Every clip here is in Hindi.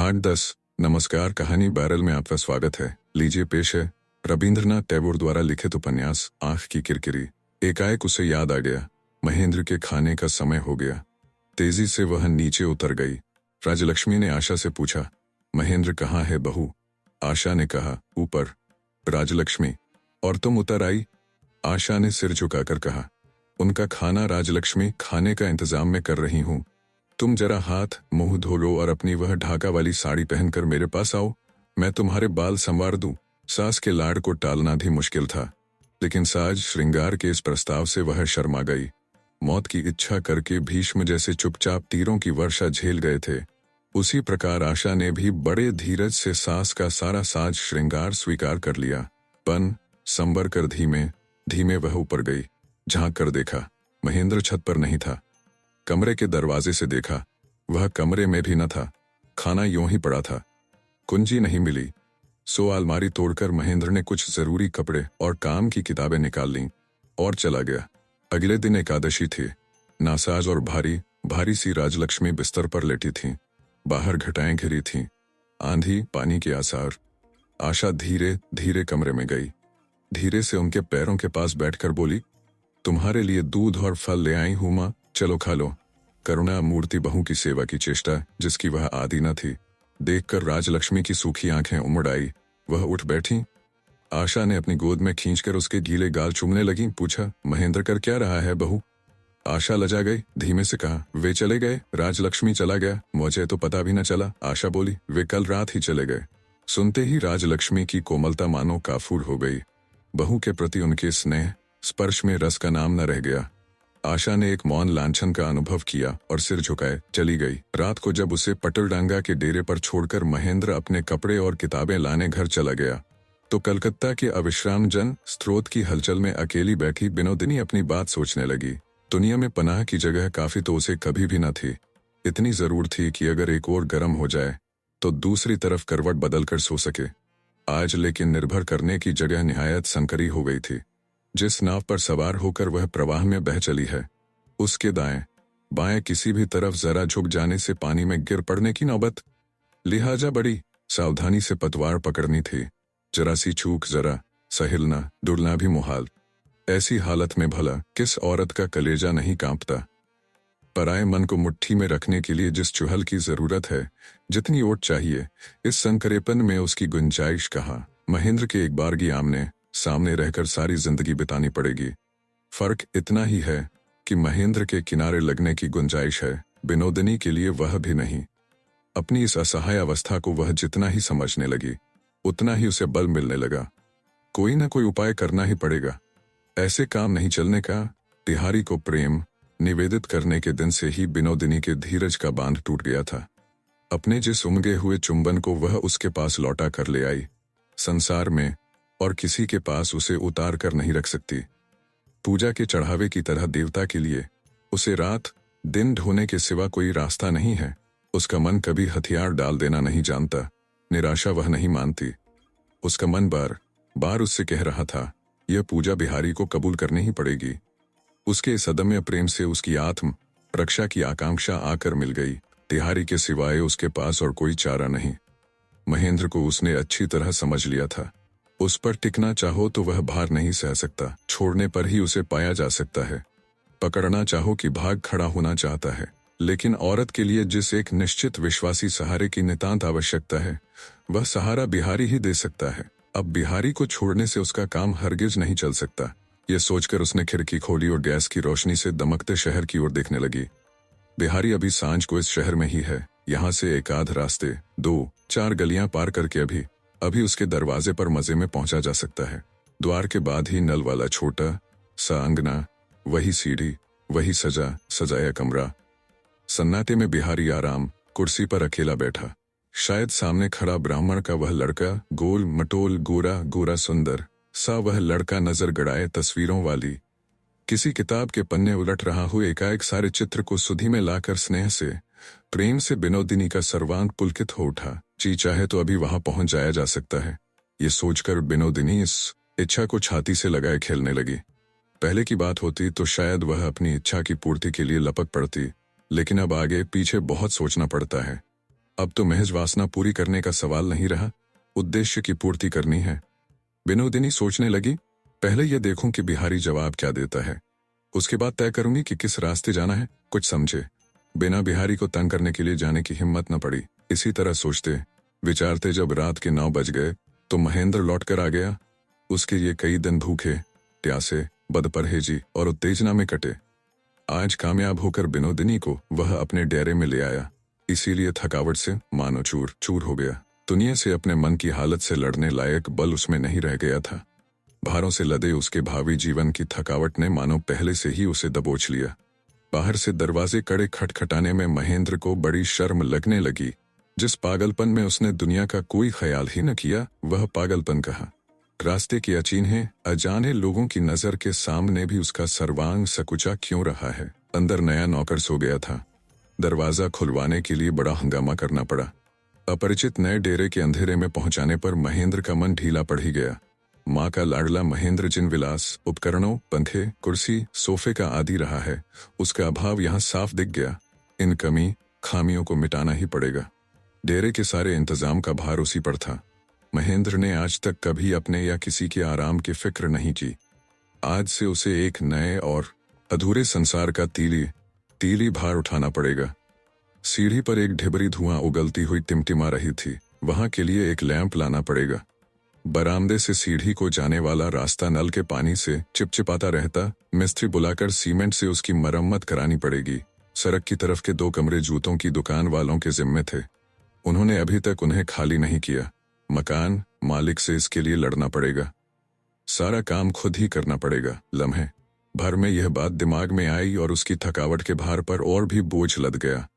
भाग 10। नमस्कार। कहानी बैरल में आपका स्वागत है। लीजिए पेश है रविंद्रनाथ टैगोर द्वारा लिखित उपन्यास आंख की किरकिरी। एकाएक उसे याद आ गया, महेंद्र के खाने का समय हो गया। तेजी से वह नीचे उतर गई। राजलक्ष्मी ने आशा से पूछा, महेंद्र कहाँ है बहू? आशा ने कहा, ऊपर। राजलक्ष्मी, और तुम उतर आई? आशा ने सिर झुकाकर कहा, उनका खाना राजलक्ष्मी, खाने का इंतजाम मैं कर रही हूँ। तुम जरा हाथ मुंह धो लो और अपनी वह ढाका वाली साड़ी पहनकर मेरे पास आओ, मैं तुम्हारे बाल संवार दूं। सास के लाड़ को टालना भी मुश्किल था, लेकिन साज श्रृंगार के इस प्रस्ताव से वह शर्मा गई। मौत की इच्छा करके भीष्म जैसे चुपचाप तीरों की वर्षा झेल गए थे, उसी प्रकार आशा ने भी बड़े धीरज से सास का सारा साज श्रृंगार स्वीकार कर लिया। पन संवर कर धीमे धीमे वह ऊपर गई। झांक कर देखा, महेंद्र छत पर नहीं था। कमरे के दरवाजे से देखा, वह कमरे में भी न था। खाना यूं ही पड़ा था। कुंजी नहीं मिली, सो अलमारी तोड़कर महेंद्र ने कुछ जरूरी कपड़े और काम की किताबें निकाल लीं और चला गया। अगले दिन एकादशी थी। नासाज और भारी भारी सी राजलक्ष्मी बिस्तर पर लेटी थीं। बाहर घटाएं घिरी थीं, आंधी पानी के आसार। आशा धीरे धीरे कमरे में गई। धीरे से उनके पैरों के पास बैठकर बोली, तुम्हारे लिए दूध और फल ले आई हूं मां, चलो खा लो। करुणा मूर्ति बहू की सेवा की चेष्टा जिसकी वह आदि न थी, देखकर राजलक्ष्मी की सूखी आंखें उमड़ आई। वह उठ बैठी। आशा ने अपनी गोद में खींचकर उसके गीले गाल चूमने लगी। पूछा, महेंद्र कर क्या रहा है बहू? आशा लजा गई, धीमे से कहा, वे चले गए। राजलक्ष्मी चला गया, मुझे तो पता भी न चला। आशा बोली, वे कल रात ही चले गए। सुनते ही राजलक्ष्मी की कोमलता मानो काफूर हो गई। बहू के प्रति उनके स्नेह स्पर्श में रस का नाम न रह गया। आशा ने एक मौन लांछन का अनुभव किया और सिर झुकाए चली गई। रात को जब उसे पटलडांगा के डेरे पर छोड़कर महेंद्र अपने कपड़े और किताबें लाने घर चला गया, तो कलकत्ता के अविश्राम जन स्रोत की हलचल में अकेली बैठी बिनोदिनी अपनी बात सोचने लगी। दुनिया में पनाह की जगह काफी तो उसे कभी भी न थी। इतनी जरूर थी कि अगर एक और गर्म हो जाए तो दूसरी तरफ करवट बदलकर सो सके। आज लेकिन निर्भर करने की जगह निहायत संकरी हो गई थी। जिस नाव पर सवार होकर वह प्रवाह में बह चली है, उसके दाएं बाएं किसी भी तरफ जरा झुक जाने से पानी में गिर पड़ने की नौबत। लिहाजा बड़ी सावधानी से पतवार पकड़नी थी। जरा सी चूक, जरा सहिलना डुलना भी मुहाल। ऐसी हालत में भला किस औरत का कलेजा नहीं कांपता? पराए मन को मुट्ठी में रखने के लिए जिस चुहल की जरूरत है, जितनी ओट चाहिए, इस संकरेपन में उसकी गुंजाइश कहाँ? महेंद्र के एक बारगी आमने सामने रहकर सारी जिंदगी बितानी पड़ेगी। फर्क इतना ही है कि महेंद्र के किनारे लगने की गुंजाइश है, बिनोदिनी के लिए वह भी नहीं। अपनी इस असहाय अवस्था को वह जितना ही समझने लगी, उतना ही उसे बल मिलने लगा। कोई ना कोई उपाय करना ही पड़ेगा। ऐसे काम नहीं चलने का। तिहारी को प्रेम निवेदित करने के दिन से ही बिनोदिनी के धीरज का बांध टूट गया था। अपने जिस उमगे हुए चुंबन को वह उसके पास लौटा कर ले आई, संसार में और किसी के पास उसे उतार कर नहीं रख सकती। पूजा के चढ़ावे की तरह देवता के लिए उसे रात दिन ढोने के सिवा कोई रास्ता नहीं है। उसका मन कभी हथियार डाल देना नहीं जानता। निराशा वह नहीं मानती। उसका मन बार बार उससे कह रहा था, यह पूजा बिहारी को कबूल करनी ही पड़ेगी। उसके इस अदम्य प्रेम से उसकी आत्म रक्षा की आकांक्षा आकर मिल गई। तिहारी के सिवाय उसके पास और कोई चारा नहीं। महेंद्र को उसने अच्छी तरह समझ लिया था। उस पर टिकना चाहो तो वह भार नहीं सह सकता, छोड़ने पर ही उसे पाया जा सकता है। पकड़ना चाहो कि भाग खड़ा होना चाहता है। लेकिन औरत के लिए जिस एक निश्चित विश्वासी सहारे की नितांत आवश्यकता है, वह सहारा बिहारी ही दे सकता है। अब बिहारी को छोड़ने से उसका काम हरगिज नहीं चल सकता। यह सोचकर उसने खिड़की खोली और गैस की रोशनी से दमकते शहर की ओर देखने लगी। बिहारी अभी सांझ को इस शहर में ही है। यहाँ से एक आध रास्ते 2-4 गलियां पार करके अभी उसके दरवाजे पर मजे में पहुंचा जा सकता है। द्वार के बाद ही नल वाला छोटा सा अंगना, वही सीढ़ी, वही सजाया कमरा। सन्नाटे में बिहारी आराम कुर्सी पर अकेला बैठा। शायद सामने खड़ा ब्राह्मण का वह लड़का, गोल मटोल गोरा गोरा सुंदर सा वह लड़का नजर गड़ाए तस्वीरों वाली किसी किताब के पन्ने उलट रहा हो। एकाएक सारे चित्र को सुधि में लाकर स्नेह से प्रेम से बिनोदिनी का सर्वांग पुलकित हो उठा। जी चाहे तो अभी वहां पहुंच जाया जा सकता है। ये सोचकर बिनोदिनी इस इच्छा को छाती से लगाए खेलने लगी। पहले की बात होती तो शायद वह अपनी इच्छा की पूर्ति के लिए लपक पड़ती, लेकिन अब आगे पीछे बहुत सोचना पड़ता है। अब तो महज वासना पूरी करने का सवाल नहीं रहा, उद्देश्य की पूर्ति करनी है। विनोदिनी सोचने लगी, पहले यह देखूं कि बिहारी जवाब क्या देता है, उसके बाद तय करूंगी कि किस रास्ते जाना है। कुछ समझे बिना बिहारी को तंग करने के लिए जाने की हिम्मत न पड़ी। इसी तरह सोचते विचारते जब रात के 9 बज गए तो महेंद्र लौट कर आ गया। उसके ये कई दिन भूखे, प्यासे, बदपरहेजी और उत्तेजना में कटे। आज कामयाब होकर विनोदिनी को वह अपने डेरे में ले आया, इसीलिए थकावट से मानो चूर चूर हो गया। दुनिया से अपने मन की हालत से लड़ने लायक बल उसमें नहीं रह गया था। भारों से लदे उसके भावी जीवन की थकावट ने मानो पहले से ही उसे दबोच लिया। बाहर से दरवाजे कड़े खटखटाने में महेंद्र को बड़ी शर्म लगने लगी। जिस पागलपन में उसने दुनिया का कोई ख्याल ही न किया, वह पागलपन कहा। रास्ते के अचिन्हे अजाने लोगों की नजर के सामने भी उसका सर्वांग सकुचा क्यों रहा है। अंदर नया नौकर सो गया था। दरवाजा खुलवाने के लिए बड़ा हंगामा करना पड़ा। अपरिचित नए डेरे के अंधेरे में पहुंचाने पर महेंद्र का मन ढीला पड़ ही गया। माँ का लाडला महेंद्र जिन विलास उपकरणों, पंखे, कुर्सी, सोफे का आदि रहा है, उसका अभाव यहाँ साफ दिख गया। इन कमी खामियों को मिटाना ही पड़ेगा। डेरे के सारे इंतजाम का भार उसी पर था। महेंद्र ने आज तक कभी अपने या किसी के आराम की फिक्र नहीं की। आज से उसे एक नए और अधूरे संसार का तीली भार उठाना पड़ेगा। सीढ़ी पर एक ढिबरी धुआं उगलती हुई टिमटिमा रही थी, वहां के लिए एक लैंप लाना पड़ेगा। बरामदे से सीढ़ी को जाने वाला रास्ता नल के पानी से चिपचिपाता रहता, मिस्त्री बुलाकर सीमेंट से उसकी मरम्मत करानी पड़ेगी। सड़क की तरफ के 2 कमरे जूतों की दुकान वालों के जिम्मे थे, उन्होंने अभी तक उन्हें खाली नहीं किया। मकान मालिक से इसके लिए लड़ना पड़ेगा, सारा काम खुद ही करना पड़ेगा। लम्हे भर में यह बात दिमाग में आई और उसकी थकावट के भार पर और भी बोझ लद गया।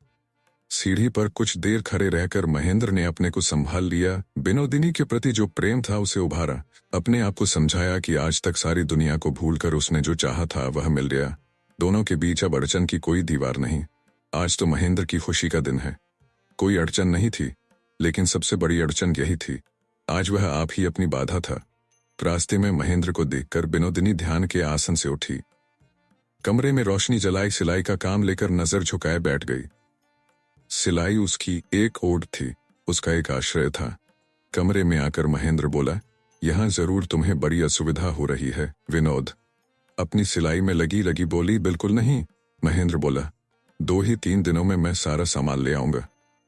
सीढ़ी पर कुछ देर खड़े रहकर महेंद्र ने अपने को संभाल लिया। विनोदिनी के प्रति जो प्रेम था उसे उभारा। अपने आप को समझाया कि आज तक सारी दुनिया को भूलकर उसने जो चाहा था वह मिल गया। दोनों के बीच अब अड़चन की कोई दीवार नहीं। आज तो महेंद्र की खुशी का दिन है। कोई अड़चन नहीं थी, लेकिन सबसे बड़ी अड़चन यही थी, आज वह आप ही अपनी बाधा था। रास्ते में महेंद्र को देखकर विनोदिनी ध्यान के आसन से उठी। कमरे में रोशनी जलाई सिलाई का काम लेकर नजर झुकाए बैठ गई। सिलाई उसकी एक ओट थी, उसका एक आश्रय था। कमरे में आकर महेंद्र बोला, यहां जरूर तुम्हें बड़ी असुविधा हो रही है। विनोद अपनी सिलाई में लगी बोली, बिल्कुल नहीं। महेंद्र बोला, 2 ही 3 दिनों में मैं सारा सामान ले आऊंगा,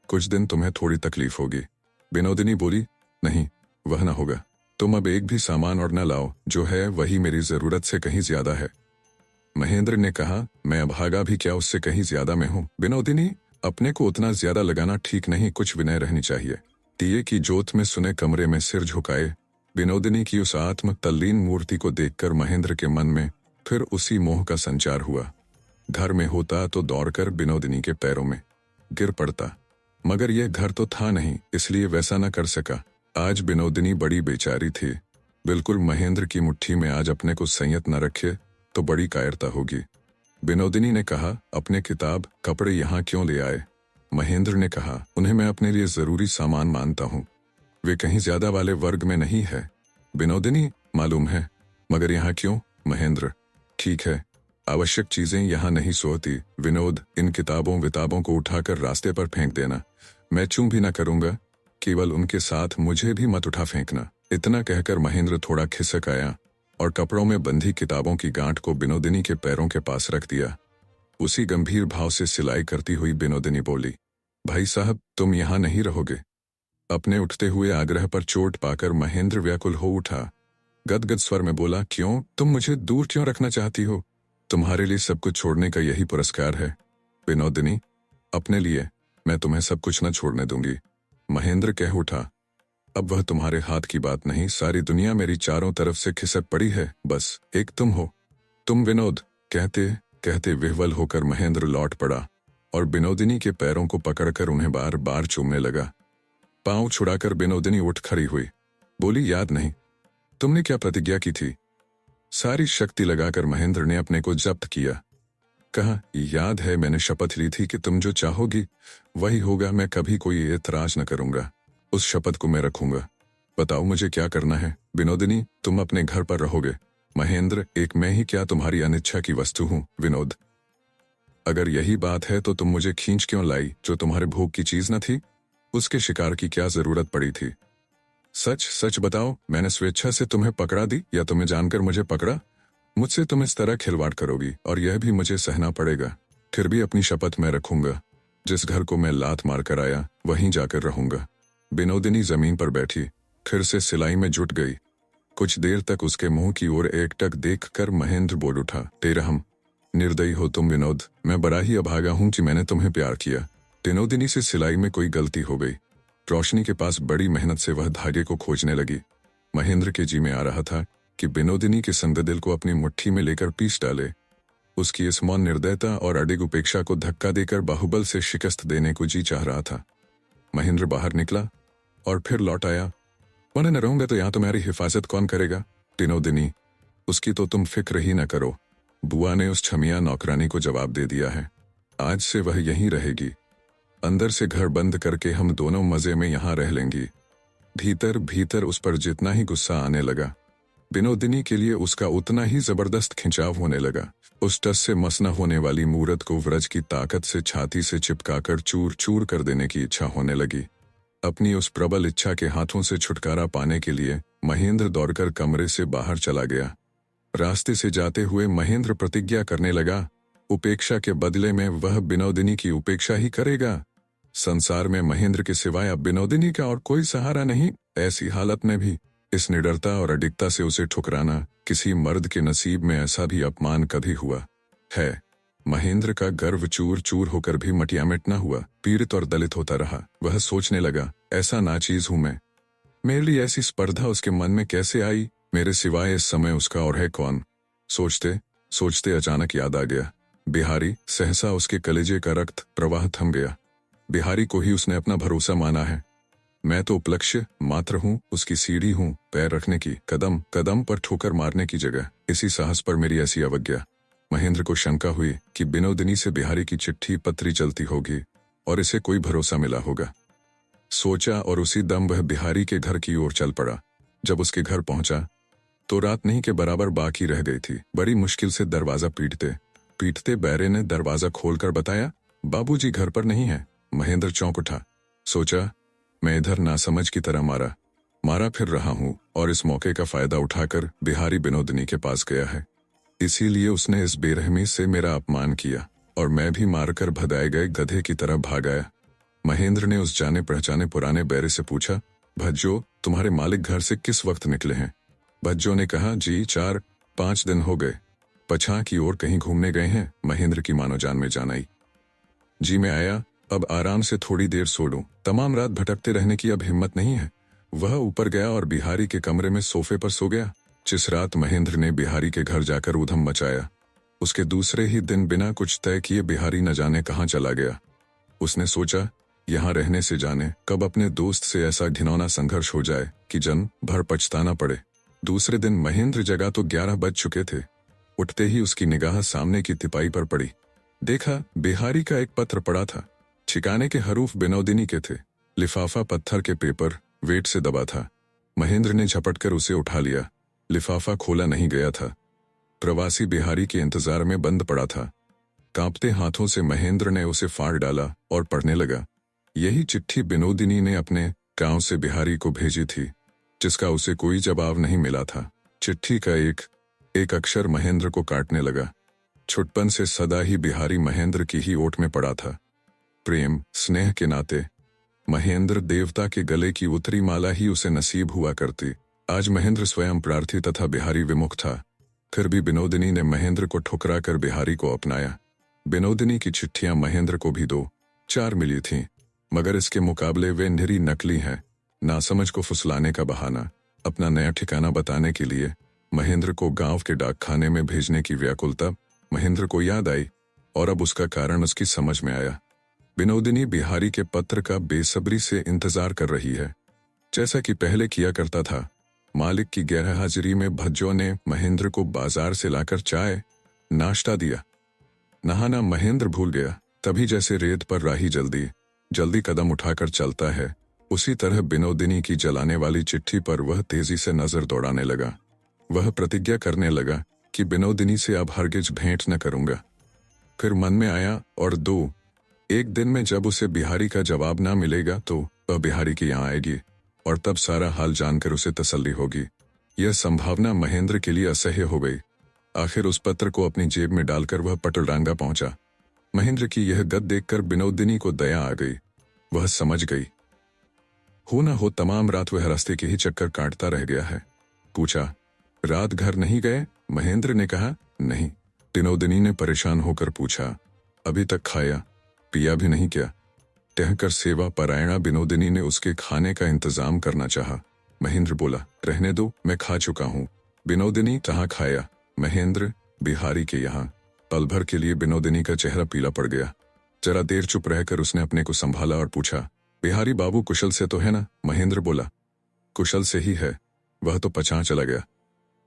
कुछ दिन तुम्हें थोड़ी तकलीफ होगी। विनोदिनी बोली, नहीं, वह ना होगा। तुम अब एक भी सामान और न लाओ, जो है वही मेरी जरूरत से कहीं ज्यादा है। महेंद्र ने कहा, मैं अभागा भी क्या उससे कहीं ज्यादा में हूं। विनोदिनी, अपने को उतना ज्यादा लगाना ठीक नहीं, कुछ विनय रहनी चाहिए। दिए की जोत में सुने कमरे में सिर झुकाए विनोदिनी की उस आत्म तल्लीन मूर्ति को देखकर महेंद्र के मन में फिर उसी मोह का संचार हुआ। घर में होता तो दौड़कर विनोदिनी के पैरों में गिर पड़ता, मगर यह घर तो था नहीं, इसलिए वैसा न कर सका। आज विनोदिनी बड़ी बेचारी थी, बिल्कुल महेंद्र की मुट्ठी में आज अपने को संयत न रखे तो बड़ी कायरता होगी। विनोदिनी ने कहा, अपने किताब कपड़े यहाँ क्यों ले आए? महेंद्र ने कहा, उन्हें मैं अपने लिए जरूरी सामान मानता हूँ, वे कहीं ज्यादा वाले वर्ग में नहीं है। विनोदिनी, मालूम है, मगर यहाँ क्यों? महेंद्र, ठीक है, आवश्यक चीजें यहाँ नहीं सोती। विनोद, इन किताबों विताबों को उठाकर रास्ते पर फेंक देना, मैं चूं भी न करूंगा, केवल उनके साथ मुझे भी मत उठा फेंकना। इतना कहकर महेंद्र थोड़ा खिसक आया और कपड़ों में बंधी किताबों की गांठ को विनोदिनी के पैरों के पास रख दिया। उसी गंभीर भाव से सिलाई करती हुई विनोदिनी बोली, भाई साहब, तुम यहाँ नहीं रहोगे? अपने उठते हुए आग्रह पर चोट पाकर महेंद्र व्याकुल हो उठा। गदगद स्वर में बोला, क्यों? तुम मुझे दूर क्यों रखना चाहती हो? तुम्हारे लिए सब कुछ छोड़ने का यही पुरस्कार है। विनोदिनी, अपने लिए मैं तुम्हें सब कुछ न छोड़ने दूंगी। महेंद्र कह उठा, अब वह तुम्हारे हाथ की बात नहीं, सारी दुनिया मेरी चारों तरफ से खिसक पड़ी है, बस एक तुम हो। तुम विनोद, कहते कहते विह्वल होकर महेंद्र लौट पड़ा और विनोदिनी के पैरों को पकड़कर उन्हें बार बार चूमने लगा। पांव छुड़ाकर विनोदिनी उठ खड़ी हुई, बोली, याद नहीं तुमने क्या प्रतिज्ञा की थी? सारी शक्ति लगाकर महेंद्र ने अपने को जब्त किया। कहा, याद है, मैंने शपथ ली थी कि तुम जो चाहोगी वही होगा, मैं कभी कोई एतराज न करूंगा। उस शपथ को मैं रखूंगा। बताओ मुझे क्या करना है? विनोदिनी, तुम अपने घर पर रहोगे। महेंद्र, एक मैं ही क्या तुम्हारी अनिच्छा की वस्तु हूं? विनोद, अगर यही बात है तो तुम मुझे खींच क्यों लाई, जो तुम्हारे भोग की चीज न थी? उसके शिकार की क्या जरूरत पड़ी थी? सच सच बताओ, मैंने स्वेच्छा से तुम्हें पकड़ा दी या तुम्हें जानकर मुझे पकड़ा? मुझसे तुम इस तरह खिलवाड़ करोगी और यह भी मुझे सहना पड़ेगा। फिर भी अपनी शपथ मैं रखूंगा। जिस घर को मैं लात मार कर आया वहीं जाकर रहूंगा। विनोदिनी जमीन पर बैठी फिर से सिलाई में जुट गई। कुछ देर तक उसके मुंह की ओर एकटक देखकर महेंद्र बोल उठा, तेरहम निर्दयी हो तुम विनोद। मैं बड़ा ही अभागा हूं कि मैंने तुम्हें प्यार किया। विनोदिनी से सिलाई में कोई गलती हो गई। रोशनी के पास बड़ी मेहनत से वह धागे को खोजने लगी। महेंद्र के जी में आ रहा था कि विनोदिनी के संग दिल को अपनी मुट्ठी में लेकर पीस डाले। उसकी इस मौन निर्दयता और अडिग उपेक्षा को धक्का देकर बाहुबल से शिकस्त देने को जी चाह रहा था। महेंद्र बाहर निकला और फिर लौट आया। मैं न रहूंगा तो यहाँ तुम्हारी हिफाजत कौन करेगा? विनोदिनी, उसकी तो तुम फिक्र ही न करो। बुआ ने उस छमिया नौकरानी को जवाब दे दिया है। आज से वह यहीं रहेगी। अंदर से घर बंद करके हम दोनों मजे में यहाँ रह लेंगी। भीतर भीतर उस पर जितना ही गुस्सा आने लगा, विनोदिनी के लिए उसका उतना ही जबरदस्त खिंचाव होने लगा। उस टस से मस न होने वाली मूरत को व्रज की ताकत से छाती से चिपकाकर चूर चूर कर देने की इच्छा होने लगी। अपनी उस प्रबल इच्छा के हाथों से छुटकारा पाने के लिए महेंद्र दौड़कर कमरे से बाहर चला गया। रास्ते से जाते हुए महेंद्र प्रतिज्ञा करने लगा, उपेक्षा के बदले में वह विनोदिनी की उपेक्षा ही करेगा। संसार में महेंद्र के सिवाय अब विनोदिनी का और कोई सहारा नहीं। ऐसी हालत में भी इस निडरता और अडिगता से उसे ठुकराना किसी मर्द के नसीब में ऐसा भी अपमान कभी हुआ है? महेंद्र का गर्व चूर चूर होकर भी मटियामिट न हुआ, पीड़ित और दलित होता रहा। वह सोचने लगा, ऐसा नाचीज हूं मैं। मेरे लिए ऐसी स्पर्धा उसके मन में कैसे आई? मेरे सिवाय इस समय उसका और है कौन? सोचते सोचते अचानक याद आ गया, बिहारी। सहसा उसके कलेजे का रक्त प्रवाह थम गया। बिहारी को ही उसने अपना भरोसा माना है। मैं तो उपलक्ष्य मात्र हूं, उसकी सीढ़ी हूं, पैर रखने की, कदम कदम पर ठोकर मारने की जगह। इसी साहस पर मेरी ऐसी अवज्ञा। महेंद्र को शंका हुई कि विनोदिनी से बिहारी की चिट्ठी पत्री चलती होगी और इसे कोई भरोसा मिला होगा। सोचा और उसी दम वह बिहारी के घर की ओर चल पड़ा। जब उसके घर पहुंचा तो रात नहीं के बराबर बाकी रह गई थी। बड़ी मुश्किल से दरवाजा पीटते पीटते बैरे ने दरवाजा खोलकर बताया, बाबूजी घर पर नहीं है। महेंद्र चौंक उठा। सोचा, मैं इधर नासमझ की तरह मारा फिर रहा हूं और इस मौके का फायदा उठाकर बिहारी विनोदिनी के पास गया है। इसीलिए उसने इस बेरहमी से मेरा अपमान किया और मैं भी मारकर भदाए गए गधे की तरह भाग आया। महेंद्र ने उस जाने पहचाने पुराने बैरे से पूछा, भज्जो, तुम्हारे मालिक घर से किस वक्त निकले हैं? भज्जो ने कहा, जी 4-5 दिन हो गए। पछां की ओर कहीं घूमने गए हैं। महेंद्र की मानो जान में जान आई। जी मैं आया, अब आराम से थोड़ी देर सो लूं। तमाम रात भटकते रहने की अब हिम्मत नहीं है। वह ऊपर गया और बिहारी के कमरे में सोफे पर सो गया। जिस रात महेंद्र ने बिहारी के घर जाकर उधम मचाया, उसके दूसरे ही दिन बिना कुछ तय किए बिहारी न जाने कहां चला गया। उसने सोचा, यहाँ रहने से जाने कब अपने दोस्त से ऐसा घिनौना संघर्ष हो जाए कि जन्म भर पछताना पड़े। दूसरे दिन महेंद्र जगा तो 11 बज चुके थे। उठते ही उसकी निगाह सामने की तिपाई पर पड़ी। देखा, बिहारी का एक पत्र पड़ा था। ठिकाने के हरूफ विनोदिनी के थे। लिफाफा पत्थर के पेपर वेट से दबा था। महेंद्र ने झपटकर उसे उठा लिया। लिफाफा खोला नहीं गया था। प्रवासी बिहारी के इंतजार में बंद पड़ा था। कांपते हाथों से महेंद्र ने उसे फाड़ डाला और पढ़ने लगा। यही चिट्ठी विनोदिनी ने अपने गांव से बिहारी को भेजी थी, जिसका उसे कोई जवाब नहीं मिला था। चिट्ठी का एक एक अक्षर महेंद्र को काटने लगा। छुटपन से सदा ही बिहारी महेंद्र की ही ओट में पड़ा था। प्रेम स्नेह के नाते महेंद्र देवता के गले की उतरी माला ही उसे नसीब हुआ करती। आज महेंद्र स्वयं प्रार्थी तथा बिहारी विमुख था। फिर भी विनोदिनी ने महेंद्र को ठुकरा कर बिहारी को अपनाया। विनोदिनी की चिट्ठियां महेंद्र को भी 2-4 मिली थीं, मगर इसके मुकाबले वे निरी नकली हैं। नासमझ को फुसलाने का बहाना, अपना नया ठिकाना बताने के लिए महेंद्र को गांव के डाकखाने में भेजने की व्याकुलता महेंद्र को याद आई और अब उसका कारण उसकी समझ में आया। विनोदिनी बिहारी के पत्र का बेसब्री से इंतजार कर रही है, जैसा कि पहले किया करता था। मालिक की गैरहाजिरी में भज्जो ने महेंद्र को बाजार से लाकर चाय नाश्ता दिया। नहाना महेंद्र भूल गया। तभी जैसे रेत पर राही जल्दी कदम उठाकर चलता है, उसी तरह विनोदिनी की जलाने वाली चिट्ठी पर वह तेजी से नजर दौड़ाने लगा। वह प्रतिज्ञा करने लगा कि विनोदिनी से अब हरगिज भेंट न करूंगा। फिर मन में आया, और 2-1 दिन में जब उसे बिहारी का जवाब ना मिलेगा तो वह बिहारी के यहाँ आएगी और तब सारा हाल जानकर उसे तसल्ली होगी। यह संभावना महेंद्र के लिए असह्य हो गई। आखिर उस पत्र को अपनी जेब में डालकर वह पटलडांगा पहुंचा। महेंद्र की यह गत देखकर विनोदिनी को दया आ गई। वह समझ गई, हो न हो तमाम रात वह रास्ते के ही चक्कर काटता रह गया है। पूछा, रात घर नहीं गए? महेंद्र ने कहा, नहीं। विनोदिनी ने परेशान होकर पूछा, अभी तक खाया पिया भी नहीं क्या? टहकर सेवा परायणा विनोदिनी ने उसके खाने का इंतजाम करना चाहा। महेंद्र बोला, रहने दो, मैं खा चुका हूँ। विनोदिनी, कहाँ खाया? महेंद्र, बिहारी के यहाँ। पल भर के लिए विनोदिनी का चेहरा पीला पड़ गया। जरा देर चुप रहकर उसने अपने को संभाला और पूछा, बिहारी बाबू कुशल से तो है ना? महेंद्र बोला, कुशल से ही है, वह तो पचां चला गया।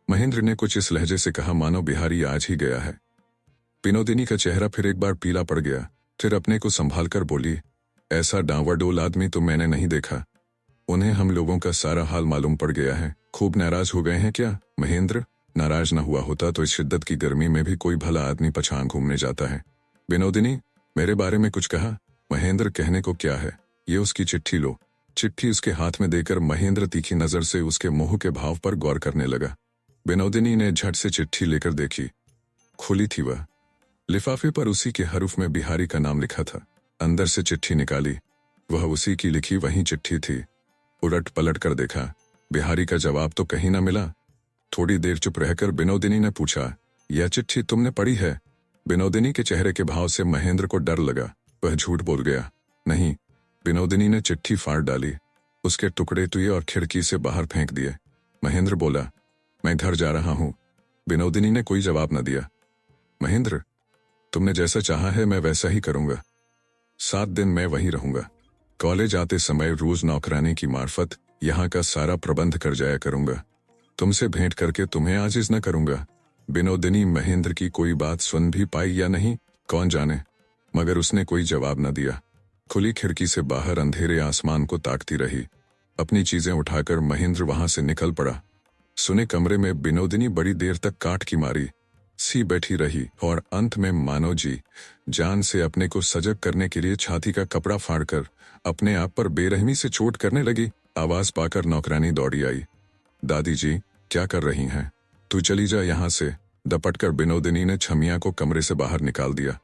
महेंद्र ने कुछ इस लहजे से कहा मानो बिहारी आज ही गया है। विनोदिनी का चेहरा फिर एक बार पीला पड़ गया, फिर अपने को संभालकर बोली, ऐसा डांवाडोल आदमी तो मैंने नहीं देखा। उन्हें हम लोगों का सारा हाल मालूम पड़ गया है। खूब नाराज हो गए हैं क्या? महेंद्र, नाराज न हुआ होता तो इस शिद्दत की गर्मी में भी कोई भला आदमी पछाड़ घूमने जाता है। विनोदिनी, मेरे बारे में कुछ कहा? महेंद्र, कहने को क्या है, ये उसकी चिट्ठी लो। चिट्ठी उसके हाथ में देकर महेंद्र तीखी नजर से उसके मुंह के भाव पर गौर करने लगा। विनोदिनी ने झट से चिट्ठी लेकर देखी। खुली थी वह। लिफाफे पर उसी के हरूफ में बिहारी का नाम लिखा था। अंदर से चिट्ठी निकाली, वह उसी की लिखी वही चिट्ठी थी। उलट पलट कर देखा, बिहारी का जवाब तो कहीं न मिला। थोड़ी देर चुप रहकर विनोदिनी ने पूछा, यह चिट्ठी तुमने पढ़ी है? विनोदिनी के चेहरे के भाव से महेंद्र को डर लगा। वह झूठ बोल गया, नहीं। विनोदिनी ने चिट्ठी फाड़ डाली, उसके टुकड़े तुए और खिड़की से बाहर फेंक दिए। महेंद्र बोला, मैं घर जा रहा हूं। विनोदिनी ने कोई जवाब न दिया। महेंद्र, तुमने जैसा चाहा है मैं वैसा ही करूंगा। 7 दिन मैं वहीं रहूंगा। कॉलेज आते समय रोज नौकरानी की मार्फत यहाँ का सारा प्रबंध कर जाया करूंगा। तुमसे भेंट करके तुम्हें आजिज न करूंगा। विनोदिनी महेंद्र की कोई बात सुन भी पाई या नहीं, कौन जाने, मगर उसने कोई जवाब न दिया। खुली खिड़की से बाहर अंधेरे आसमान को ताकती रही। अपनी चीजें उठाकर महेंद्र वहां से निकल पड़ा। सुने कमरे में विनोदिनी बड़ी देर तक काट की मारी सी बैठी रही और अंत में मानो जी जान से अपने को सजग करने के लिए छाती का कपड़ा फाड़कर अपने आप पर बेरहमी से चोट करने लगी। आवाज पाकर नौकरानी दौड़ी आई। दादी जी, क्या कर रही हैं? तू चली जा यहाँ से। दपटकर विनोदिनी ने छमिया को कमरे से बाहर निकाल दिया।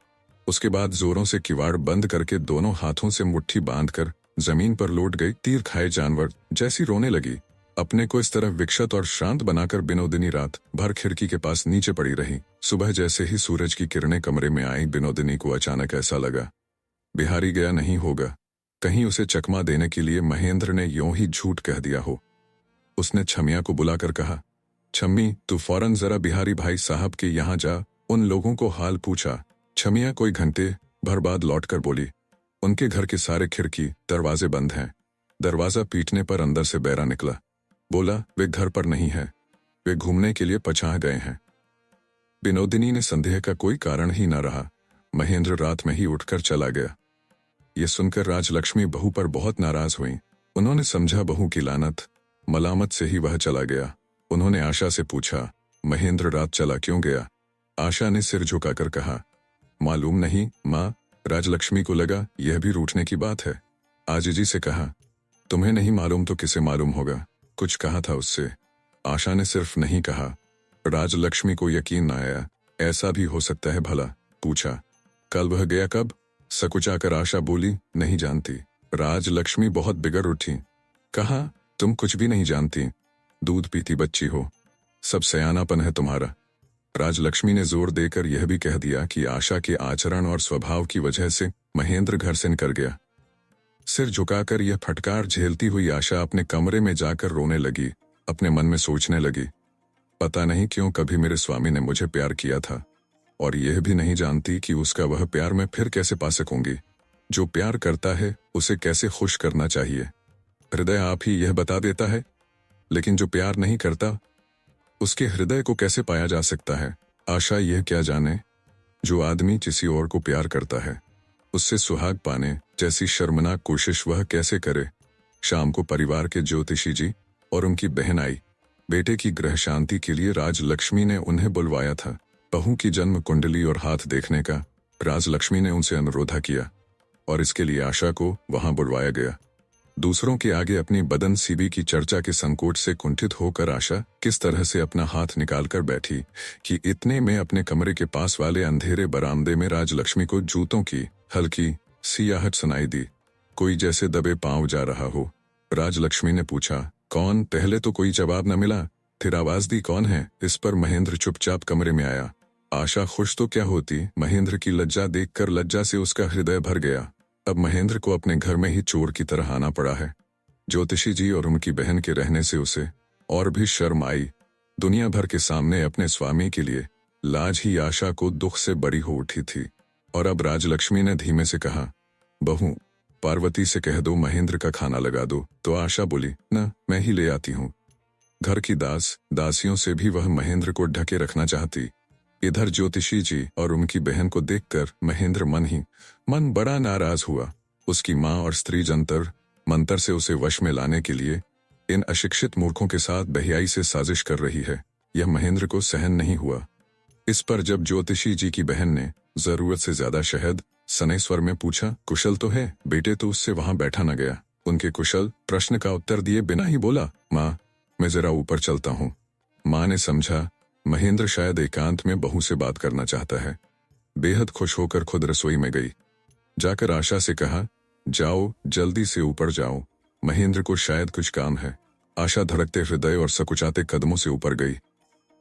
उसके बाद जोरों से किवाड़ बंद करके दोनों हाथों से मुट्ठी बांधकर जमीन पर लौट गई तीर खाए जानवर जैसी रोने लगी। अपने को इस तरह विक्षत और शांत बनाकर विनोदिनी रात भर खिड़की के पास नीचे पड़ी रही। सुबह जैसे ही सूरज की किरणें कमरे में आई, विनोदिनी को अचानक ऐसा लगा बिहारी गया नहीं होगा। कहीं उसे चकमा देने के लिए महेंद्र ने यूं ही झूठ कह दिया हो। उसने छमिया को बुलाकर कहा, छम्मी, तू फौरन जरा बिहारी भाई साहब के यहाँ जा, उन लोगों को हाल पूछा। छमिया कोई घंटे भर बाद लौटकर बोली, उनके घर के सारे खिड़की दरवाजे बंद हैं। दरवाजा पीटने पर अंदर से बैरा निकला। बोला, वे घर पर नहीं है, वे घूमने के लिए पछाह गए हैं। विनोदिनी ने संदेह का कोई कारण ही न रहा। महेंद्र रात में ही उठकर चला गया। ये सुनकर राजलक्ष्मी बहू पर बहुत नाराज हुई। उन्होंने समझा बहू की लानत, मलामत से ही वह चला गया। उन्होंने आशा से पूछा, महेंद्र रात चला क्यों गया? आशा ने सिर झुकाकर कहा, मालूम नहीं माँ। राजलक्ष्मी को लगा यह भी रूठने की बात है। आजीजी से कहा, तुम्हें नहीं मालूम तो किसे मालूम होगा? कुछ कहा था उससे? आशा ने सिर्फ नहीं कहा। राजलक्ष्मी को यकीन न आया। ऐसा भी हो सकता है भला? पूछा, कल वह गया कब? सकुचाकर आशा बोली, नहीं जानती। राजलक्ष्मी बहुत बिगड़ उठी। कहा, तुम कुछ भी नहीं जानती, दूध पीती बच्ची हो, सब सयानापन है तुम्हारा। राजलक्ष्मी ने जोर देकर यह भी कह दिया कि आशा के आचरण और स्वभाव की वजह से महेंद्र घर से निकल गया। सिर झुकाकर यह फटकार झेलती हुई आशा अपने कमरे में जाकर रोने लगी। अपने मन में सोचने लगी, पता नहीं क्यों कभी मेरे स्वामी ने मुझे प्यार किया था, और यह भी नहीं जानती कि उसका वह प्यार मैं फिर कैसे पा सकूंगी। जो प्यार करता है उसे कैसे खुश करना चाहिए, हृदय आप ही यह बता देता है। लेकिन जो प्यार नहीं करता, उसके हृदय को कैसे पाया जा सकता है? आशा यह क्या जाने, जो आदमी किसी और को प्यार करता है, उससे सुहाग पाने जैसी शर्मनाक कोशिश वह कैसे करे। शाम को परिवार के ज्योतिषी जी और उनकी बहन आई। बेटे की ग्रह शांति के लिए राजलक्ष्मी ने उन्हें बुलवाया था। बहू की जन्म कुंडली और हाथ देखने का राजलक्ष्मी ने उनसे अनुरोधा किया और इसके लिए आशा को वहां बुलवाया गया। दूसरों के आगे अपनी बदनसीबी की चर्चा के संकोच से कुंठित होकर आशा किस तरह से अपना हाथ निकालकर बैठी कि इतने में अपने कमरे के पास वाले अंधेरे बरामदे में राजलक्ष्मी को जूतों की हल्की सी आहट सुनाई दी। कोई जैसे दबे पांव जा रहा हो। राजलक्ष्मी ने पूछा, कौन? पहले तो कोई जवाब न मिला, फिर आवाज दी, कौन है? इस पर महेंद्र चुपचाप कमरे में आया। आशा खुश तो क्या होती, महेंद्र की लज्जा देखकर लज्जा से उसका हृदय भर गया। अब महेंद्र को अपने घर में ही चोर की तरह आना पड़ा है। ज्योतिषी जी और उनकी बहन के रहने से उसे और भी शर्म आई। दुनिया भर के सामने अपने स्वामी के लिए लाज ही आशा को दुख से बड़ी हो उठी थी। और अब राजलक्ष्मी ने धीमे से कहा, बहू, पार्वती से कह दो महेंद्र का खाना लगा दो। तो आशा बोली, न, मैं ही ले आती हूँ। घर की दासियों से भी वह महेंद्र को ढके रखना चाहती। इधर ज्योतिषी जी और उनकी बहन को देखकर महेंद्र मन बड़ा नाराज हुआ। उसकी माँ और स्त्री जंतर मंतर से उसे वश में लाने के लिए इन अशिक्षित मूर्खों के साथ बेहयाई से साजिश कर रही है। यह महेंद्र को सहन नहीं हुआ। इस पर जब ज्योतिषी जी की बहन ने जरूरत से ज्यादा शहद सने स्वर में पूछा, कुशल तो है बेटे? तो उससे वहां बैठा न गया। उनके कुशल प्रश्न का उत्तर दिए बिना ही बोला, माँ, मैं जरा ऊपर चलता हूँ। माँ ने समझा महेंद्र शायद एकांत में बहू से बात करना चाहता है। बेहद खुश होकर खुद रसोई में गई। जाकर आशा से कहा, जाओ जल्दी से ऊपर जाओ, महेंद्र को शायद कुछ काम है। आशा धड़कते हृदय और सकुचाते कदमों से ऊपर गई।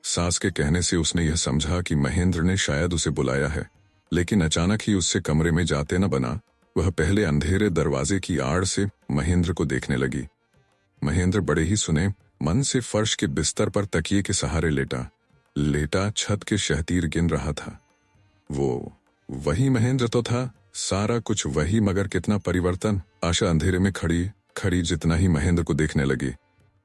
सास के कहने से उसने यह समझा कि महेंद्र ने शायद उसे बुलाया है, लेकिन अचानक ही उससे कमरे में जाते न बना। वह पहले अंधेरे दरवाजे की आड़ से महेंद्र को देखने लगी। महेंद्र बड़े ही सुने मन से फर्श के बिस्तर पर तकिए के सहारे लेटा छत के शहतीर गिन रहा था। वो वही महेंद्र तो था, सारा कुछ वही, मगर कितना परिवर्तन। आशा अंधेरे में खड़ी जितना ही महेंद्र को देखने लगी,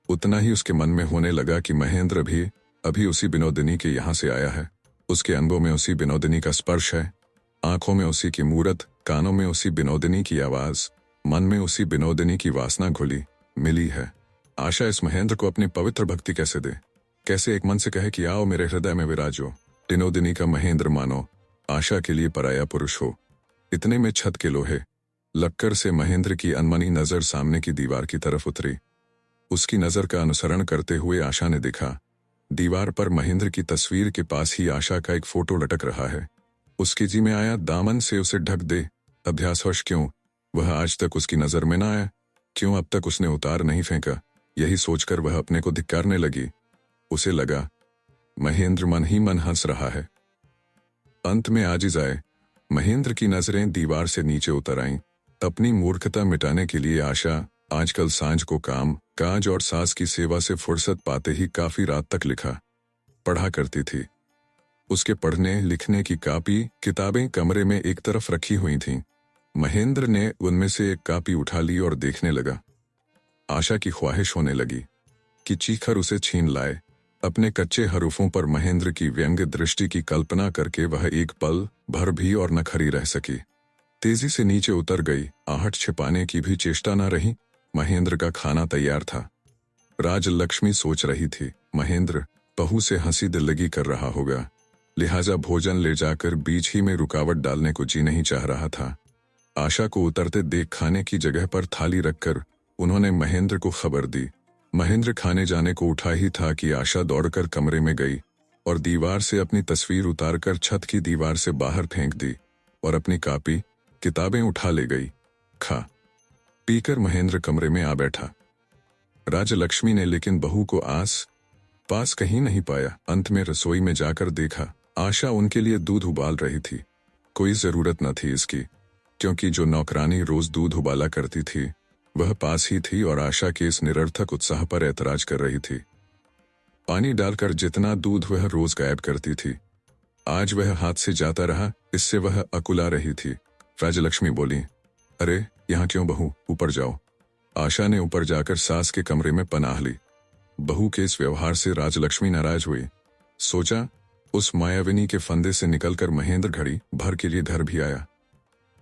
उतना ही उसके मन में होने लगा कि महेंद्र भी अभी उसी विनोदिनी के यहाँ से आया है। उसके अंगों में उसी विनोदिनी का स्पर्श है, आंखों में उसी की मूरत, कानों में उसी विनोदिनी की आवाज, मन में उसी विनोदिनी की वासना घुली मिली है। आशा इस महेंद्र को अपनी पवित्र भक्ति कैसे दे, कैसे एक मन से कहे कि आओ मेरे हृदय में विराजो। विनोदिनी का महेंद्र मानो आशा के लिए पराया पुरुष हो। इतने में छत के लोहे लक्कर से महेंद्र की अनमनी नजर सामने की दीवार की तरफ उतरी। उसकी नजर का अनुसरण करते हुए आशा ने देखा, दीवार पर महेंद्र की तस्वीर के पास ही आशा का एक फोटो लटक रहा है। उसकी जी में आया दामन से उसे ढक दे। अभ्यासवश क्यों वह आज तक उसकी नजर में न आया, क्यों अब तक उसने उतार नहीं फेंका। यही सोचकर वह अपने को धिक्कारने लगी। उसे लगा महेंद्र मन ही मन हंस रहा है। अंत में आजिज आए महेंद्र की नजरें दीवार से नीचे उतर आईं। अपनी मूर्खता मिटाने के लिए आशा आजकल सांझ को काम काज और सास की सेवा से फुर्सत पाते ही काफी रात तक पढ़ा करती थी। उसके पढ़ने लिखने की कापी किताबें कमरे में एक तरफ रखी हुई थीं। महेंद्र ने उनमें से एक कापी उठा ली और देखने लगा। आशा की ख्वाहिश होने लगी कि चीखकर उसे छीन लाए। अपने कच्चे हरूफों पर महेंद्र की व्यंग्य दृष्टि की कल्पना करके वह एक पल भर भी और न खड़ी रह सकी। तेजी से नीचे उतर गई। आहट छिपाने की भी चेष्टा न रही। महेंद्र का खाना तैयार था। राजलक्ष्मी सोच रही थी महेंद्र बहू से हंसी दिल्लगी कर रहा होगा, लिहाजा भोजन ले जाकर बीच ही में रुकावट डालने को जी नहीं चाह रहा था। आशा को उतरते देख खाने की जगह पर थाली रखकर उन्होंने महेंद्र को खबर दी। महेंद्र खाने जाने को उठा ही था कि आशा दौड़कर कमरे में गई और दीवार से अपनी तस्वीर उतारकर छत की दीवार से बाहर फेंक दी और अपनी कापी किताबें उठा ले गई। खा पीकर महेंद्र कमरे में आ बैठा। राजलक्ष्मी ने लेकिन बहू को आस पास कहीं नहीं पाया। अंत में रसोई में जाकर देखा आशा उनके लिए दूध उबाल रही थी। कोई जरूरत न थी इसकी, क्योंकि जो नौकरानी रोज दूध उबाला करती थी वह पास ही थी और आशा के इस निरर्थक उत्साह पर ऐतराज कर रही थी। पानी डालकर जितना दूध वह रोज गायब करती थी, आज वह हाथ से जाता रहा। इससे वह अकुला रही थी। राजलक्ष्मी बोली, अरे यहाँ क्यों बहू, ऊपर जाओ। आशा ने ऊपर जाकर सास के कमरे में पनाह ली। बहू के इस व्यवहार से राजलक्ष्मी नाराज हुई। सोचा उस मायाविनी के फंदे से निकलकर महेंद्र घड़ी भर के लिए घर भी आया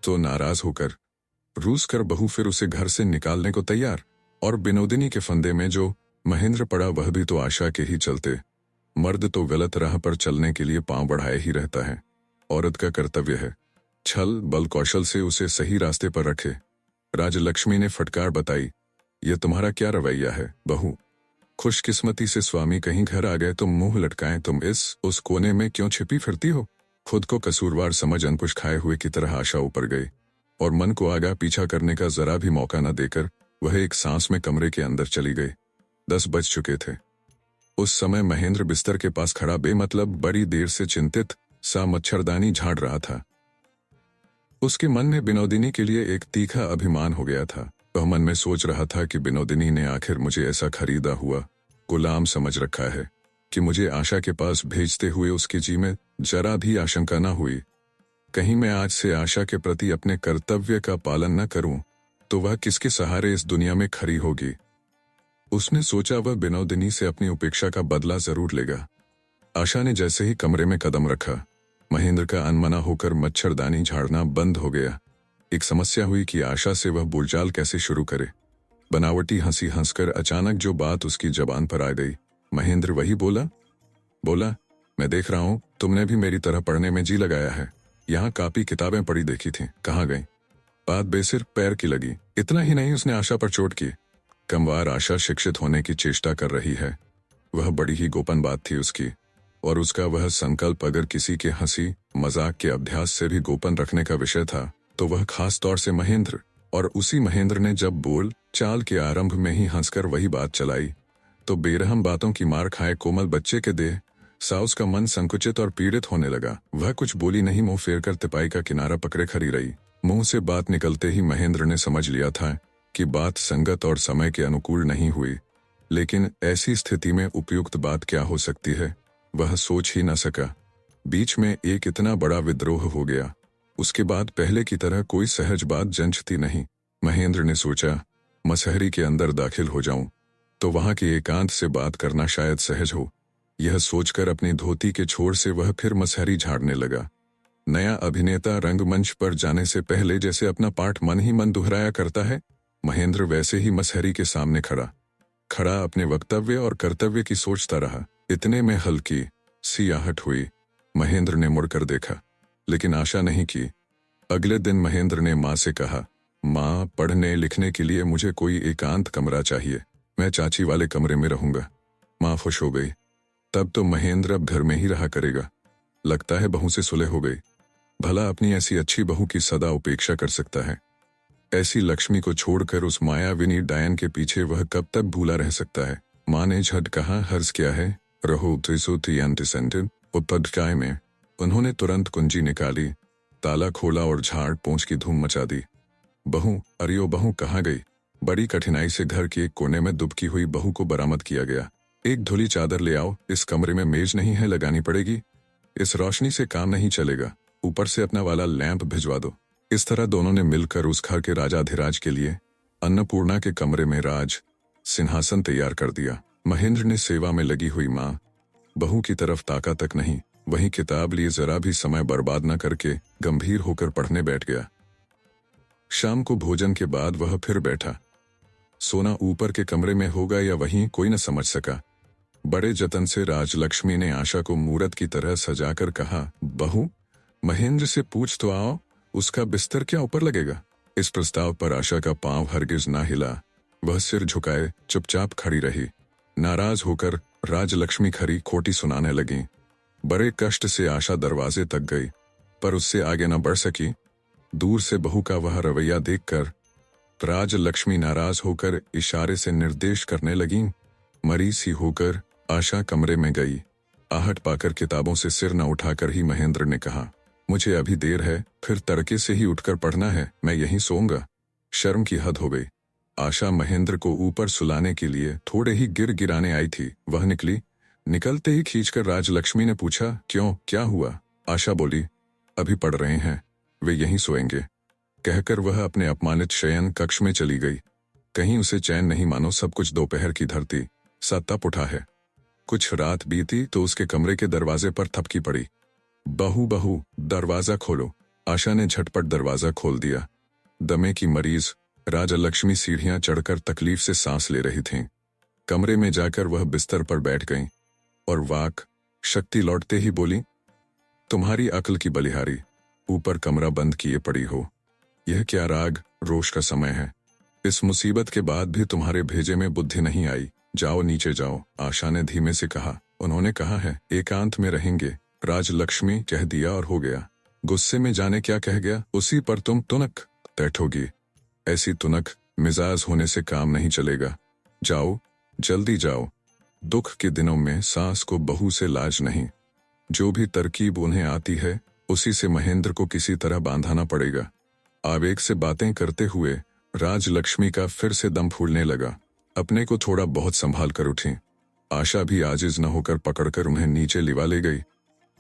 तो नाराज होकर रूस कर बहू फिर उसे घर से निकालने को तैयार। और विनोदिनी के फंदे में जो महेंद्र पड़ा वह भी तो आशा के ही चलते। मर्द तो गलत राह पर चलने के लिए पांव बढ़ाए ही रहता है। औरत का कर्तव्य है छल बल कौशल से उसे सही रास्ते पर रखे। राजलक्ष्मी ने फटकार बताई, ये तुम्हारा क्या रवैया है बहू? खुशकिस्मती से स्वामी कहीं घर आ गए तो मुंह लटकाएं तुम इस उस कोने में क्यों छिपी फिरती हो? खुद को कसूरवार समझ अंकुश खाए हुए की तरह आशा ऊपर गई और मन को आगा पीछा करने का जरा भी मौका न देकर वह एक सांस में कमरे के अंदर चली गई। 10 बज चुके थे। उस समय महेंद्र बिस्तर के पास खड़ा बेमतलब बड़ी देर से चिंतित सा मच्छरदानी झाड़ रहा था। उसके मन में विनोदिनी के लिए एक तीखा अभिमान हो गया था। वह मन में सोच रहा था कि विनोदिनी ने आखिर मुझे ऐसा खरीदा हुआ गुलाम समझ रखा है कि मुझे आशा के पास भेजते हुए उसके जी में जरा भी आशंका न हुई। कहीं मैं आज से आशा के प्रति अपने कर्तव्य का पालन न करूं तो वह किसके सहारे इस दुनिया में खड़ी होगी। उसने सोचा वह विनोदिनी से अपनी उपेक्षा का बदला जरूर लेगा। आशा ने जैसे ही कमरे में कदम रखा, महेंद्र का अनमना होकर मच्छरदानी झाड़ना बंद हो गया। एक समस्या हुई कि आशा से वह बोलचाल कैसे शुरू करे। बनावटी हंसी हंसकर अचानक जो बात उसकी जबान पर आ गई, महेंद्र वही बोला, मैं देख रहा हूं तुमने भी मेरी तरह पढ़ने में जी लगाया है। यहाँ कापी किताबें पढ़ी देखी थी, कहाँ गई? बात बेसिर पैर की लगी। इतना ही नहीं, उसने आशा पर चोट की। कमवार आशा शिक्षित होने की चेष्टा कर रही है। वह बड़ी ही गोपन बात थी उसकी, और उसका वह संकल्प अगर किसी के हंसी मजाक के अभ्यास से भी गोपन रखने का विषय था तो वह खास तौर से महेंद्र। और उसी महेंद्र ने जब बोल चाल के आरंभ में ही हंसकर वही बात चलाई तो बेरहम बातों की मार खाए कोमल बच्चे के देह सा उसका मन संकुचित और पीड़ित होने लगा। वह कुछ बोली नहीं, मुंह फेर कर तिपाई का किनारा पकड़े खड़ी रही। मुंह से बात निकलते ही महेंद्र ने समझ लिया था कि बात संगत और समय के अनुकूल नहीं हुई, लेकिन ऐसी स्थिति में उपयुक्त बात क्या हो सकती है वह सोच ही न सका। बीच में एक इतना बड़ा विद्रोह हो गया। उसके बाद पहले की तरह कोई सहज बात जंचती नहीं। महेंद्र ने सोचा मसहरी के अंदर दाखिल हो जाऊं तो वहां के एकांत से बात करना शायद सहज हो। यह सोचकर अपनी धोती के छोर से वह फिर मसहरी झाड़ने लगा। नया अभिनेता रंगमंच पर जाने से पहले जैसे अपना पाठ मन ही मन दोहराया करता है, महेंद्र वैसे ही मसहरी के सामने खड़ा अपने वक्तव्य और कर्तव्य की सोचता रहा। इतने में हल्की सी आहट हुई। महेंद्र ने मुड़कर देखा, लेकिन आशा नहीं की। अगले दिन महेंद्र ने माँ से कहा, माँ, पढ़ने लिखने के लिए मुझे कोई एकांत कमरा चाहिए, मैं चाची वाले कमरे में रहूंगा। माँ खुश हो गई। तब तो महेंद्र अब घर में ही रहा करेगा। लगता है बहू से सुलह हो गई। भला अपनी ऐसी अच्छी बहू की सदा उपेक्षा कर सकता है? ऐसी लक्ष्मी को छोड़कर उस मायाविनी डायन के पीछे वह कब तक भूला रह सकता है? माँ ने झट कहा, हर्ष क्या है? रहो उपदकाय में उन्होंने तुरंत कुंजी निकाली, ताला खोला और झाड़ पोंछ की धूम मचा दी। बहू, अरियो बहू कहाँ गई? बड़ी कठिनाई से घर के एक कोने में दुबकी हुई बहू को बरामद किया गया। एक धुली चादर ले आओ, इस कमरे में मेज नहीं है, लगानी पड़ेगी। इस रोशनी से काम नहीं चलेगा, ऊपर से अपना वाला लैंप भिजवा दो। इस तरह दोनों ने मिलकर उस घर के राजाधिराज के लिए अन्नपूर्णा के कमरे में राज सिंहासन तैयार कर दिया। महेंद्र ने सेवा में लगी हुई माँ बहू की तरफ ताका तक नहीं, वहीं किताब लिए जरा भी समय बर्बाद न करके गंभीर होकर पढ़ने बैठ गया। शाम को भोजन के बाद वह फिर बैठा। सोना ऊपर के कमरे में होगा या वहीं, कोई न समझ सका। बड़े जतन से राजलक्ष्मी ने आशा को मूरत की तरह सजाकर कहा, बहू, महेंद्र से पूछ तो आओ, उसका बिस्तर क्या ऊपर लगेगा? इस प्रस्ताव पर आशा का पांव हरगिज ना हिला। वह सिर झुकाए चुपचाप खड़ी रही। नाराज होकर राजलक्ष्मी खरी खोटी सुनाने लगी। बड़े कष्ट से आशा दरवाजे तक गई, पर उससे आगे न बढ़ सकी। दूर से बहू का वह रवैया देखकर राजलक्ष्मी नाराज होकर इशारे से निर्देश करने लगी। मरी सी होकर आशा कमरे में गई। आहट पाकर किताबों से सिर न उठाकर ही महेंद्र ने कहा, मुझे अभी देर है, फिर तड़के से ही उठकर पढ़ना है, मैं यहीं सोऊंगा। शर्म की हद हो गई। आशा महेंद्र को ऊपर सुलाने के लिए थोड़े ही गिराने आई थी। वह निकलते ही खींचकर राजलक्ष्मी ने पूछा, क्यों, क्या हुआ? आशा बोली, अभी पढ़ रहे हैं, वे यहीं सोएंगे। कहकर वह अपने अपमानित शयन कक्ष में चली गई। कहीं उसे चैन नहीं, मानो सब कुछ दोपहर की धरती सा तप उठा है। कुछ रात बीती तो उसके कमरे के दरवाजे पर थपकी पड़ी। बहू बहू, दरवाजा खोलो। आशा ने झटपट दरवाजा खोल दिया। दमे की मरीज राजलक्ष्मी सीढ़ियां चढ़कर तकलीफ से सांस ले रही थीं। कमरे में जाकर वह बिस्तर पर बैठ गईं और वाक शक्ति लौटते ही बोली, तुम्हारी अक्ल की बलिहारी, ऊपर कमरा बंद किए पड़ी हो। यह क्या राग रोश का समय है? इस मुसीबत के बाद भी तुम्हारे भेजे में बुद्धि नहीं आई। जाओ नीचे जाओ, आशा ने धीमे से कहा। उन्होंने कहा है एकांत में रहेंगे, राजलक्ष्मी कह दिया और हो गया। गुस्से में जाने क्या कह गया, उसी पर तुम तुनक बैठोगी। ऐसी तुनक मिजाज होने से काम नहीं चलेगा। जाओ, जल्दी जाओ। दुख के दिनों में सास को बहू से लाज नहीं। जो भी तरकीब उन्हें आती है उसी से महेंद्र को किसी तरह बांधाना पड़ेगा। आवेग से बातें करते हुए राजलक्ष्मी का फिर से दम फूलने लगा। अपने को थोड़ा बहुत संभाल कर उठी। आशा भी आजिज न होकर पकड़कर उन्हें नीचे लिवा ले गई।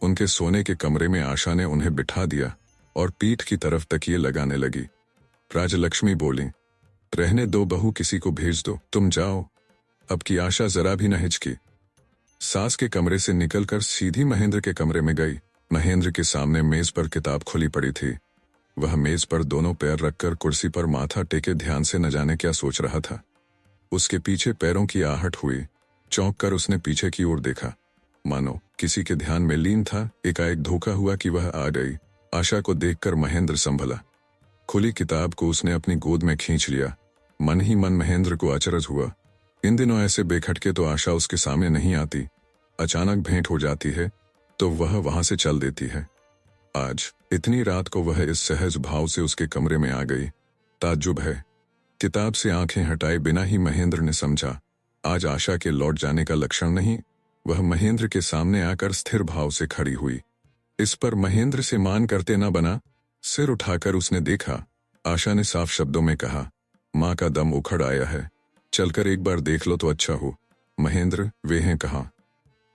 उनके सोने के कमरे में आशा ने उन्हें बिठा दिया और पीठ की तरफ तकिए लगाने लगी। राजलक्ष्मी बोली, रहने दो बहू, किसी को भेज दो, तुम जाओ। अब की आशा जरा भी न हिचकी। सास के कमरे से निकलकर सीधी महेंद्र के कमरे में गई। महेंद्र के सामने मेज पर किताब खुली पड़ी थी। वह मेज पर दोनों पैर रखकर कुर्सी पर माथा टेके ध्यान से न जाने क्या सोच रहा था। उसके पीछे पैरों की आहट हुई। चौंक कर उसने पीछे की ओर देखा, मानो किसी के ध्यान में लीन था। एकाएक धोखा हुआ कि वह आ गई। आशा को देखकर महेंद्र संभला। खुली किताब को उसने अपनी गोद में खींच लिया। मन ही मन महेंद्र को अचरज हुआ। इन दिनों ऐसे बेखटके तो आशा उसके सामने नहीं आती। अचानक भेंट हो जाती है तो वह वहां से चल देती है। आज इतनी रात को वह इस सहज भाव से उसके कमरे में आ गई। ताज्जुब है। किताब से आंखें हटाए बिना ही महेंद्र ने समझा, आज आशा के लौट जाने का लक्षण नहीं। वह महेंद्र के सामने आकर स्थिर भाव से खड़ी हुई। इस पर महेंद्र से मान करते न बना। सिर उठाकर उसने देखा। आशा ने साफ शब्दों में कहा, माँ का दम उखड़ आया है, चलकर एक बार देख लो तो अच्छा हो। महेंद्र, वे हैं कहाँ?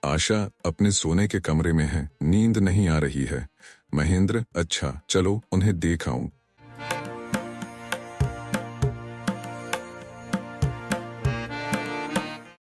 आशा अपने सोने के कमरे में है, नींद नहीं आ रही है। महेंद्र, अच्छा चलो उन्हें देख आऊं।